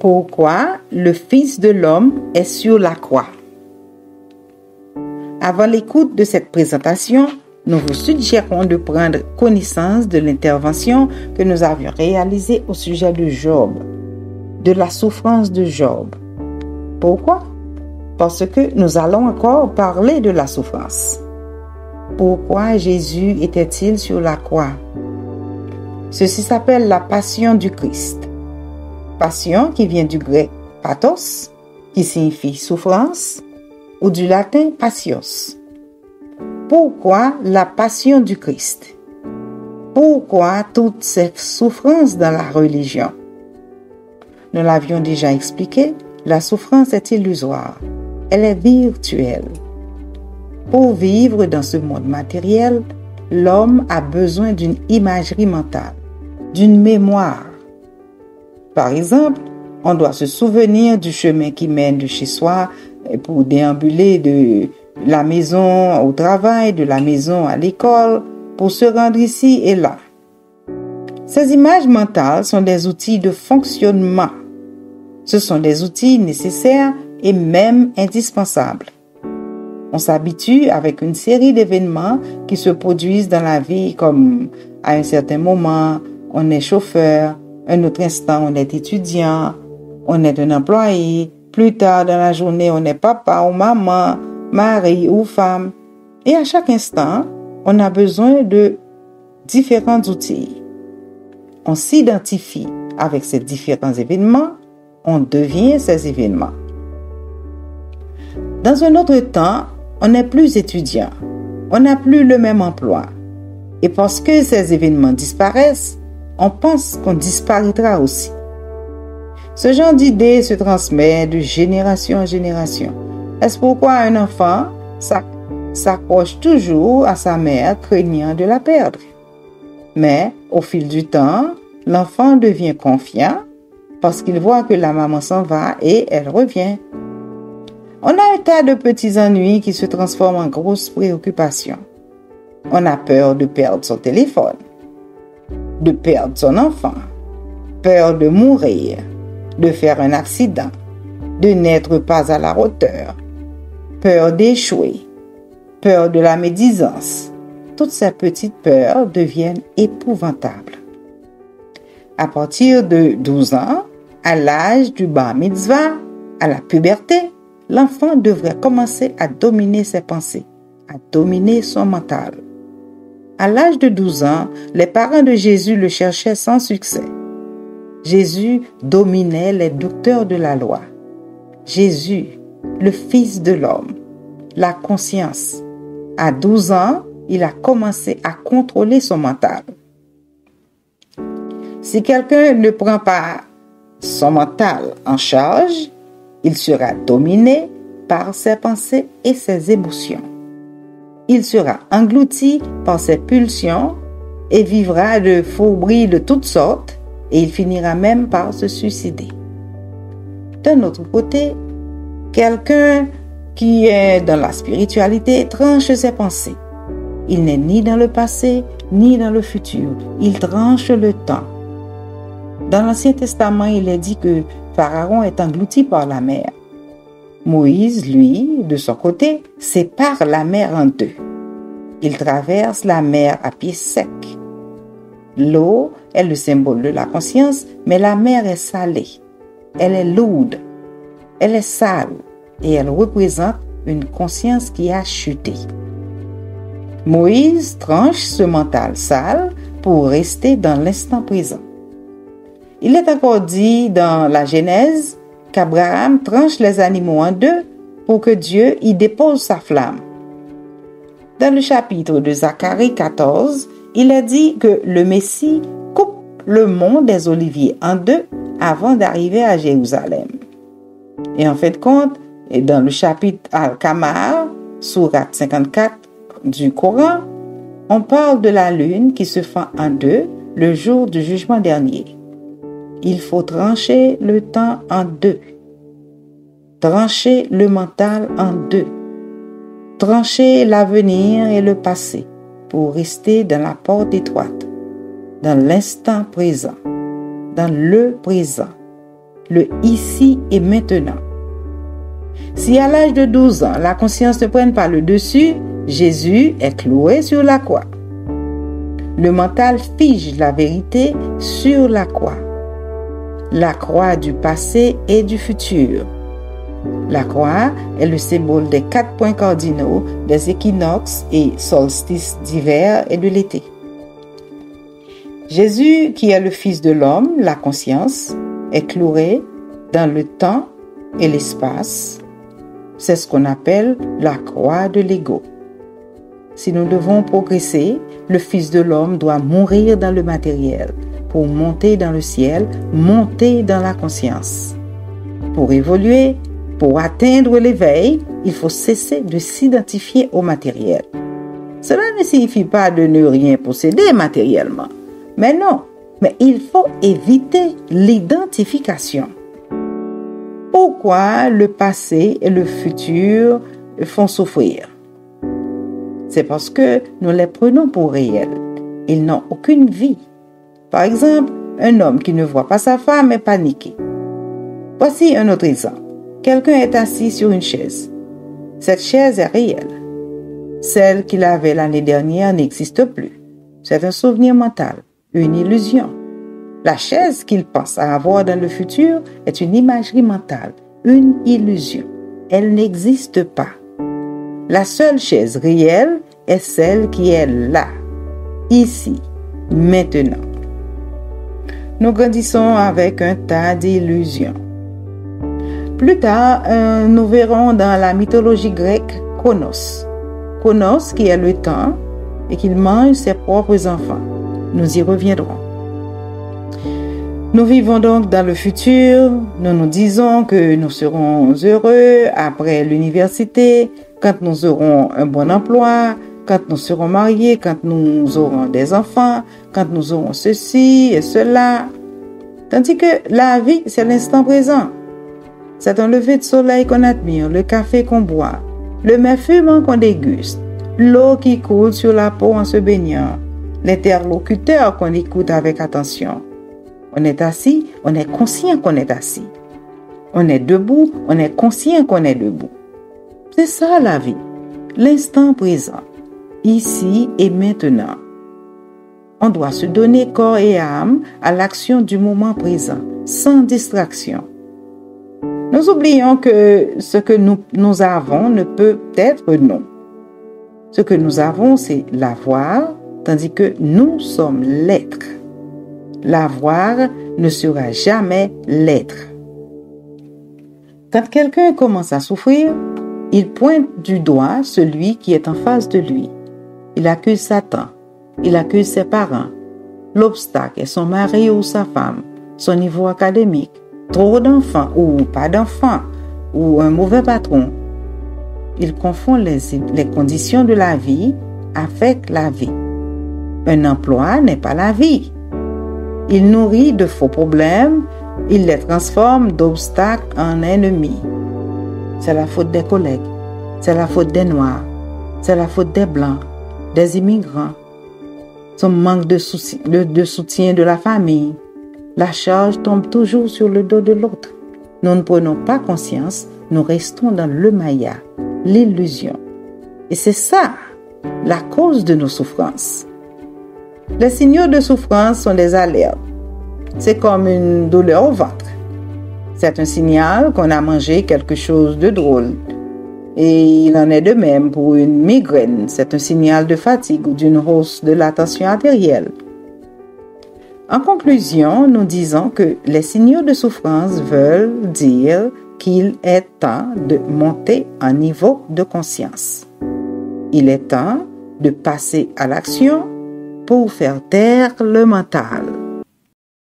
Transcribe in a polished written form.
Pourquoi le Fils de l'homme est sur la croix? Avant l'écoute de cette présentation, nous vous suggérons de prendre connaissance de l'intervention que nous avions réalisée au sujet de Job, de la souffrance de Job. Pourquoi? Parce que nous allons encore parler de la souffrance. Pourquoi Jésus était-il sur la croix? Ceci s'appelle la passion du Christ. Passion qui vient du grec pathos, qui signifie souffrance, ou du latin patios. Pourquoi la passion du Christ? Pourquoi toutes ces souffrances dans la religion? Nous l'avions déjà expliqué, la souffrance est illusoire, elle est virtuelle. Pour vivre dans ce monde matériel, l'homme a besoin d'une imagerie mentale, d'une mémoire. Par exemple, on doit se souvenir du chemin qui mène de chez soi pour déambuler de la maison au travail, de la maison à l'école, pour se rendre ici et là. Ces images mentales sont des outils de fonctionnement. Ce sont des outils nécessaires et même indispensables. On s'habitue avec une série d'événements qui se produisent dans la vie, comme à un certain moment, on est chauffeur, un autre instant, on est étudiant, on est un employé, plus tard dans la journée, on est papa ou maman, mari ou femme. Et à chaque instant, on a besoin de différents outils. On s'identifie avec ces différents événements, on devient ces événements. Dans un autre temps, on n'est plus étudiant, on n'a plus le même emploi. Et parce que ces événements disparaissent, on pense qu'on disparaîtra aussi. Ce genre d'idée se transmet de génération en génération. Est-ce pourquoi un enfant s'accroche toujours à sa mère craignant de la perdre? Mais au fil du temps, l'enfant devient confiant parce qu'il voit que la maman s'en va et elle revient. On a un tas de petits ennuis qui se transforment en grosses préoccupations. On a peur de perdre son téléphone, de perdre son enfant, peur de mourir, de faire un accident, de n'être pas à la hauteur, peur d'échouer, peur de la médisance. Toutes ces petites peurs deviennent épouvantables. À partir de 12 ans, à l'âge du bar mitzvah, à la puberté, l'enfant devrait commencer à dominer ses pensées, à dominer son mental. À l'âge de 12 ans, les parents de Jésus le cherchaient sans succès. Jésus dominait les docteurs de la loi. Jésus, le Fils de l'homme, la conscience. À 12 ans, il a commencé à contrôler son mental. Si quelqu'un ne prend pas son mental en charge, il sera dominé par ses pensées et ses émotions. Il sera englouti par ses pulsions et vivra de fourberies de toutes sortes et il finira même par se suicider. D'un autre côté, quelqu'un qui est dans la spiritualité tranche ses pensées. Il n'est ni dans le passé ni dans le futur. Il tranche le temps. Dans l'Ancien Testament, il est dit que Pharaon est englouti par la mer. Moïse, lui, de son côté, sépare la mer en deux. Il traverse la mer à pied sec. L'eau est le symbole de la conscience, mais la mer est salée. Elle est lourde, elle est sale et elle représente une conscience qui a chuté. Moïse tranche ce mental sale pour rester dans l'instant présent. Il est encore dit dans la Genèse qu'Abraham tranche les animaux en deux pour que Dieu y dépose sa flamme. Dans le chapitre de Zacharie 14, il est dit que le Messie coupe le mont des Oliviers en deux avant d'arriver à Jérusalem. Et en fait de compte, dans le chapitre Al-Qamar, sourate 54 du Coran, on parle de la lune qui se fend en deux le jour du jugement dernier. Il faut trancher le temps en deux. Trancher le mental en deux. Trancher l'avenir et le passé pour rester dans la porte étroite, dans l'instant présent, dans le présent, le ici et maintenant. Si à l'âge de 12 ans, la conscience ne prenne pas le dessus, Jésus est cloué sur la croix. Le mental fige la vérité sur la croix du passé et du futur. La croix est le symbole des 4 points cardinaux des équinoxes et solstices d'hiver et de l'été. Jésus, qui est le Fils de l'homme, la conscience, est cloué dans le temps et l'espace. C'est ce qu'on appelle la croix de l'ego. Si nous devons progresser, le Fils de l'homme doit mourir dans le matériel pour monter dans le ciel, monter dans la conscience. Pour évoluer, pour atteindre l'éveil, il faut cesser de s'identifier au matériel. Cela ne signifie pas de ne rien posséder matériellement. Mais non, mais il faut éviter l'identification. Pourquoi le passé et le futur font souffrir? C'est parce que nous les prenons pour réels. Ils n'ont aucune vie. Par exemple, un homme qui ne voit pas sa femme est paniqué. Voici un autre exemple. Quelqu'un est assis sur une chaise. Cette chaise est réelle. Celle qu'il avait l'année dernière n'existe plus. C'est un souvenir mental, une illusion. La chaise qu'il pense avoir dans le futur est une imagerie mentale, une illusion. Elle n'existe pas. La seule chaise réelle est celle qui est là, ici, maintenant. Nous grandissons avec un tas d'illusions. Plus tard, nous verrons dans la mythologie grecque Chronos. Chronos qui est le temps et qu'il mange ses propres enfants. Nous y reviendrons. Nous vivons donc dans le futur. Nous nous disons que nous serons heureux après l'université, quand nous aurons un bon emploi, quand nous serons mariés, quand nous aurons des enfants, quand nous aurons ceci et cela. Tandis que la vie, c'est l'instant présent. C'est un lever de soleil qu'on admire, le café qu'on boit, le mets fumant qu'on déguste, l'eau qui coule sur la peau en se baignant, l'interlocuteur qu'on écoute avec attention. On est assis, on est conscient qu'on est assis. On est debout, on est conscient qu'on est debout. C'est ça la vie, l'instant présent, ici et maintenant. On doit se donner corps et âme à l'action du moment présent, sans distraction. Nous oublions que ce que nous avons ne peut être nous. Ce que nous avons, c'est l'avoir, tandis que nous sommes l'être. L'avoir ne sera jamais l'être. Quand quelqu'un commence à souffrir, il pointe du doigt celui qui est en face de lui. Il accuse Satan, il accuse ses parents. L'obstacle est son mari ou sa femme, son niveau académique, trop d'enfants ou pas d'enfants, ou un mauvais patron. Il confond les conditions de la vie avec la vie. Un emploi n'est pas la vie. Il nourrit de faux problèmes, il les transforme d'obstacles en ennemis. C'est la faute des collègues, c'est la faute des Noirs, c'est la faute des Blancs, des immigrants. Son manque de soutien de la famille. La charge tombe toujours sur le dos de l'autre. Nous ne prenons pas conscience, nous restons dans le maya, l'illusion. Et c'est ça, la cause de nos souffrances. Les signaux de souffrance sont des alertes. C'est comme une douleur au ventre. C'est un signal qu'on a mangé quelque chose de drôle. Et il en est de même pour une migraine. C'est un signal de fatigue ou d'une hausse de la tension artérielle. En conclusion, nous disons que les signaux de souffrance veulent dire qu'il est temps de monter un niveau de conscience. Il est temps de passer à l'action pour faire taire le mental.